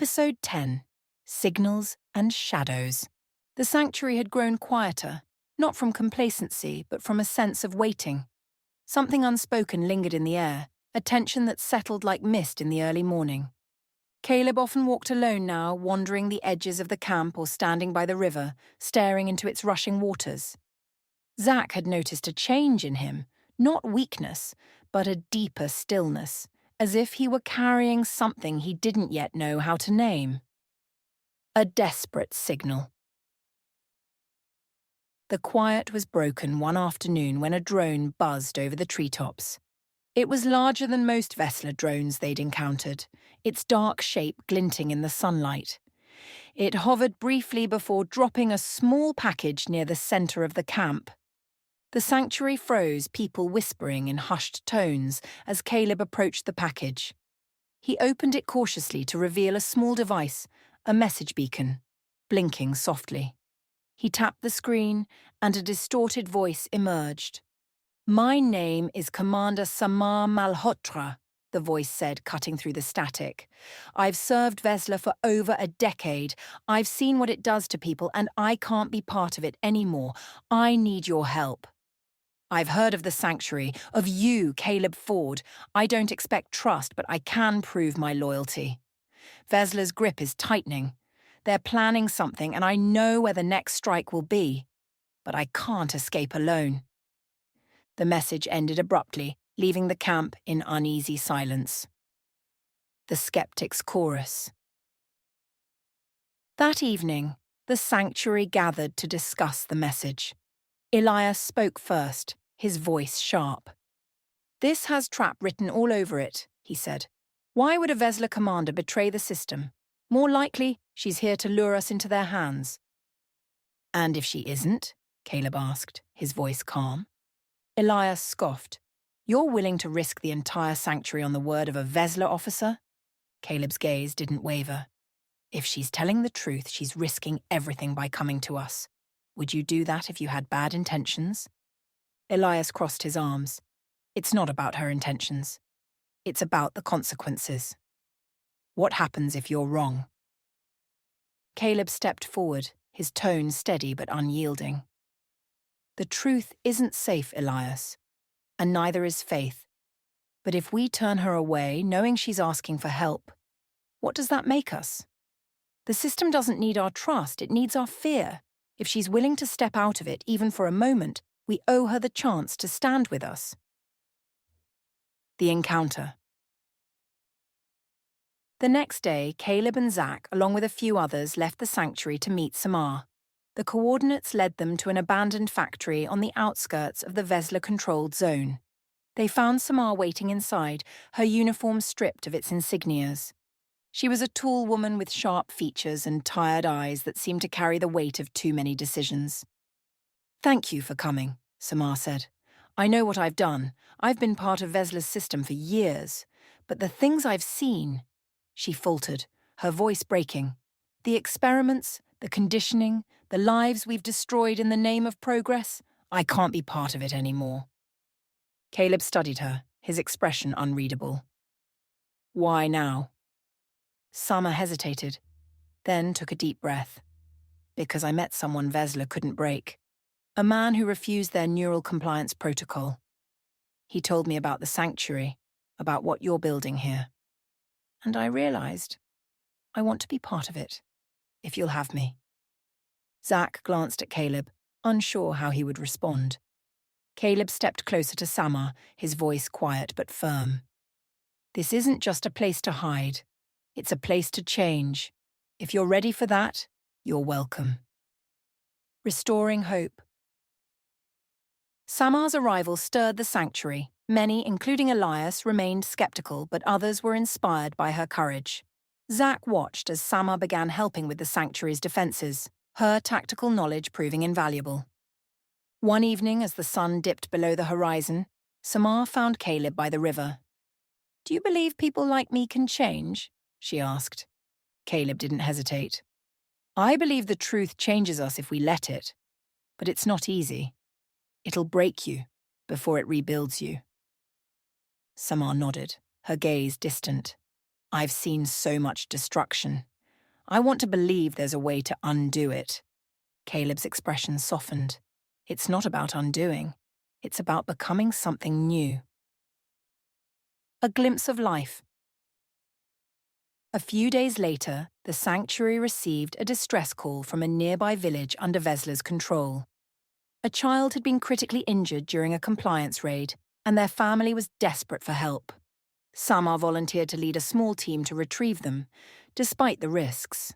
Episode 10, Signals and Shadows. The sanctuary had grown quieter, not from complacency, but from a sense of waiting. Something unspoken lingered in the air, a tension that settled like mist in the early morning. Caleb often walked alone now, wandering the edges of the camp or standing by the river, staring into its rushing waters. Zach had noticed a change in him, not weakness, but a deeper stillness, as if he were carrying something he didn't yet know how to name. A desperate signal. The quiet was broken one afternoon when a drone buzzed over the treetops. It was larger than most Vesla drones they'd encountered, its dark shape glinting in the sunlight. It hovered briefly before dropping a small package near the center of the camp. The sanctuary froze, people whispering in hushed tones as Caleb approached the package. He opened it cautiously to reveal a small device, a message beacon, blinking softly. He tapped the screen, and a distorted voice emerged. "My name is Commander Samar Malhotra," the voice said, cutting through the static. "I've served Vesla for over a decade. I've seen what it does to people, and I can't be part of it anymore. I need your help. I've heard of the sanctuary, of you, Caleb Ford. I don't expect trust, but I can prove my loyalty. Vesla's grip is tightening. They're planning something, and I know where the next strike will be. But I can't escape alone." The message ended abruptly, leaving the camp in uneasy silence. The skeptics' chorus. That evening, the sanctuary gathered to discuss the message. Elias spoke first, his voice sharp. "This has trap written all over it," he said. "Why would a Vesla commander betray the system? More likely, she's here to lure us into their hands." "And if she isn't?" Caleb asked, his voice calm. Elias scoffed. "You're willing to risk the entire sanctuary on the word of a Vesla officer?" Caleb's gaze didn't waver. "If she's telling the truth, she's risking everything by coming to us. Would you do that if you had bad intentions?" Elias crossed his arms. "It's not about her intentions. It's about the consequences. What happens if you're wrong?" Caleb stepped forward, his tone steady but unyielding. "The truth isn't safe, Elias, and neither is faith. But if we turn her away, knowing she's asking for help, what does that make us? The system doesn't need our trust, it needs our fear. If she's willing to step out of it, even for a moment, we owe her the chance to stand with us." The encounter. The next day, Caleb and Zach, along with a few others, left the sanctuary to meet Samar. The coordinates led them to an abandoned factory on the outskirts of the Vesla-controlled zone. They found Samar waiting inside, her uniform stripped of its insignias. She was a tall woman with sharp features and tired eyes that seemed to carry the weight of too many decisions. "Thank you for coming," Samar said. "I know what I've done. I've been part of Vesla's system for years. But the things I've seen—" She faltered, her voice breaking. "The experiments, the conditioning, the lives we've destroyed in the name of progress, I can't be part of it anymore." Caleb studied her, his expression unreadable. "Why now?" Summer hesitated, then took a deep breath. "Because I met someone Vesla couldn't break. A man who refused their neural compliance protocol. He told me about the sanctuary, about what you're building here. And I realized I want to be part of it, if you'll have me." Zach glanced at Caleb, unsure how he would respond. Caleb stepped closer to Samar, his voice quiet but firm. "This isn't just a place to hide. It's a place to change. If you're ready for that, you're welcome." Restoring hope. Samar's arrival stirred the sanctuary. Many, including Elias, remained skeptical, but others were inspired by her courage. Zach watched as Samar began helping with the sanctuary's defenses, her tactical knowledge proving invaluable. One evening, as the sun dipped below the horizon, Samar found Caleb by the river. "Do you believe people like me can change?" she asked. Caleb didn't hesitate. "I believe the truth changes us if we let it. But it's not easy. It'll break you before it rebuilds you." Samar nodded, her gaze distant. I've seen so much destruction. I want to believe there's a way to undo it. Caleb's expression softened. It's not about undoing. It's about becoming something new. A glimpse of life. A few days later, the sanctuary received a distress call from a nearby village under Vesla's control. A child had been critically injured during a compliance raid, and their family was desperate for help. Samar volunteered to lead a small team to retrieve them, despite the risks.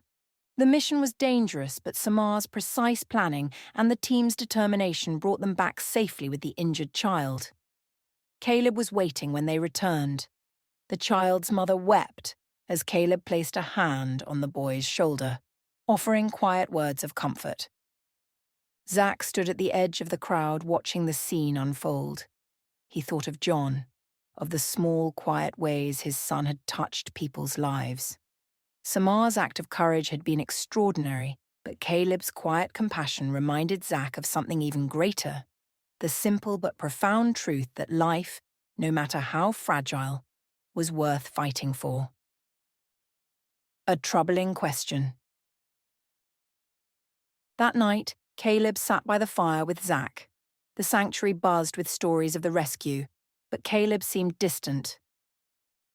The mission was dangerous, but Samar's precise planning and the team's determination brought them back safely with the injured child. Caleb was waiting when they returned. The child's mother wept as Caleb placed a hand on the boy's shoulder, offering quiet words of comfort. Zach stood at the edge of the crowd watching the scene unfold. He thought of John, of the small, quiet ways his son had touched people's lives. Samar's act of courage had been extraordinary, but Caleb's quiet compassion reminded Zach of something even greater, the simple but profound truth that life, no matter how fragile, was worth fighting for. A troubling question. That night, Caleb sat by the fire with Zach. The sanctuary buzzed with stories of the rescue, but Caleb seemed distant.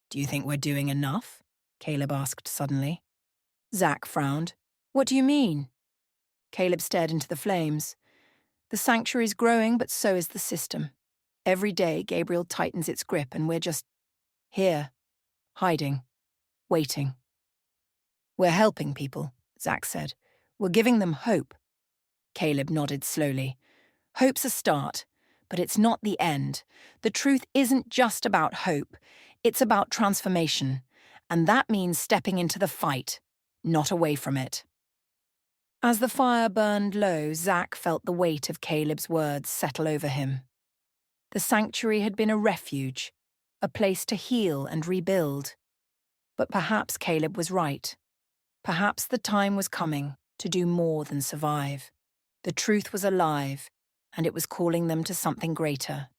"Do you think we're doing enough?" Caleb asked suddenly. Zach frowned. "What do you mean?" Caleb stared into the flames. "The sanctuary's growing, but so is the system. Every day, Gabriel tightens its grip, and we're just here, hiding, waiting." "We're helping people," Zach said. "We're giving them hope." Caleb nodded slowly. "Hope's a start, but it's not the end. The truth isn't just about hope. It's about transformation. And that means stepping into the fight, not away from it." As the fire burned low, Zach felt the weight of Caleb's words settle over him. The sanctuary had been a refuge, a place to heal and rebuild. But perhaps Caleb was right. Perhaps the time was coming to do more than survive. The truth was alive, and it was calling them to something greater.